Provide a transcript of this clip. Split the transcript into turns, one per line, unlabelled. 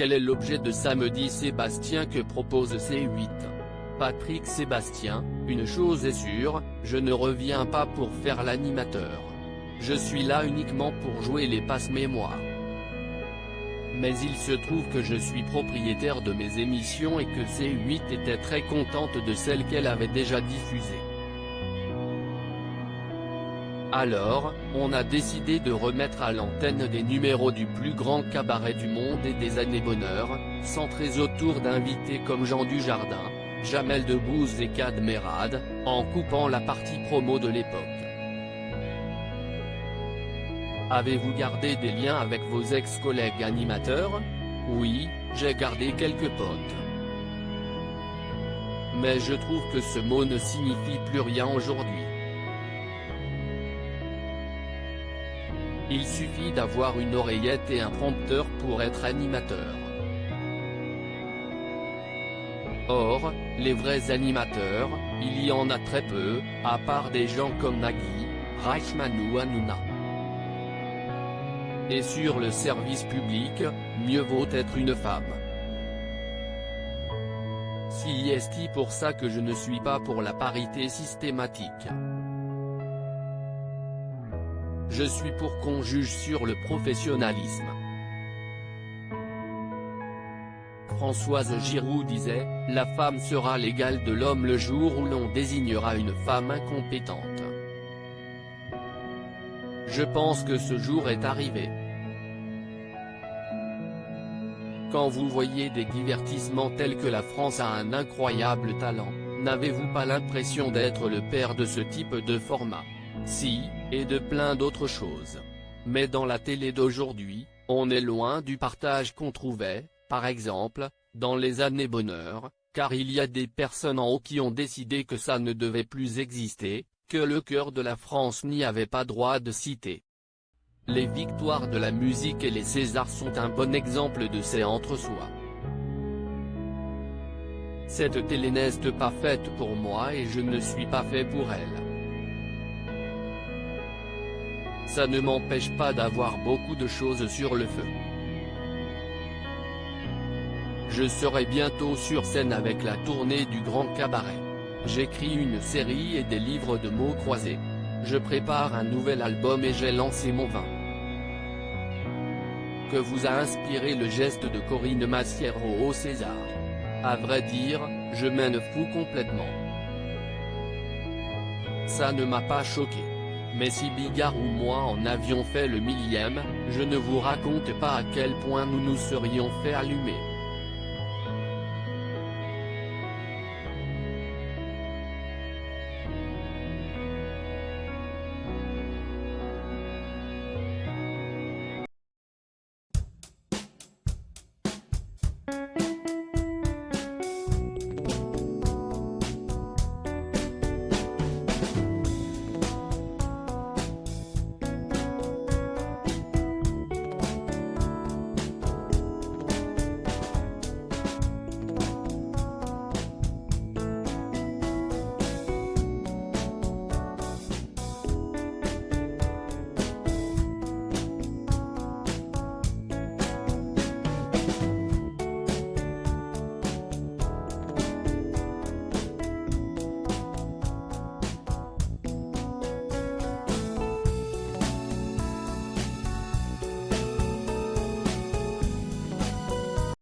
Quel est l'objet de Samedi Sébastien que propose C8? Patrick Sébastien: une chose est sûre, je ne reviens pas pour faire l'animateur. Je suis là uniquement pour jouer les passe-mémoire. Mais il se trouve que je suis propriétaire de mes émissions et que C8 était très contente de celles qu'elle avait déjà diffusées. Alors, on a décidé de remettre à l'antenne des numéros du plus grand cabaret du monde et des années bonheur, centrés autour d'invités comme Jean Dujardin, Jamel Debbouze et Kad Merad, en coupant la partie promo de l'époque. Avez-vous gardé des liens avec vos ex-collègues animateurs? Oui, j'ai gardé quelques potes. Mais je trouve que ce mot ne signifie plus rien aujourd'hui. Il suffit d'avoir une oreillette et un prompteur pour être animateur. Or, les vrais animateurs, il y en a très peu, à part des gens comme Nagui, Reichmann ou Hanouna. Et sur le service public, mieux vaut être une femme. Si est pour ça que je ne suis pas pour la parité systématique. Je suis pour qu'on juge sur le professionnalisme. Françoise Giroud disait, la femme sera l'égale de l'homme le jour où l'on désignera une femme incompétente. Je pense que ce jour est arrivé. Quand vous voyez des divertissements tels que La France a un incroyable talent, n'avez-vous pas l'impression d'être le père de ce type de format? Si, et de plein d'autres choses. Mais dans la télé d'aujourd'hui, on est loin du partage qu'on trouvait, par exemple, dans les années bonheur, car il y a des personnes en haut qui ont décidé que ça ne devait plus exister, que le cœur de la France n'y avait pas droit de citer. Les victoires de la musique et les Césars sont un bon exemple de ces entre-soi. Cette télé n'est pas faite pour moi et je ne suis pas fait pour elle. Ça ne m'empêche pas d'avoir beaucoup de choses sur le feu. Je serai bientôt sur scène avec la tournée du Grand Cabaret. J'écris une série et des livres de mots croisés. Je prépare un nouvel album et j'ai lancé mon vin. Que vous a inspiré le geste de Corinne Massiero au César? À vrai dire, je m'en fous complètement. Ça ne m'a pas choqué. Mais si Bigard ou moi en avions fait le millième, je ne vous raconte pas à quel point nous nous serions fait allumer.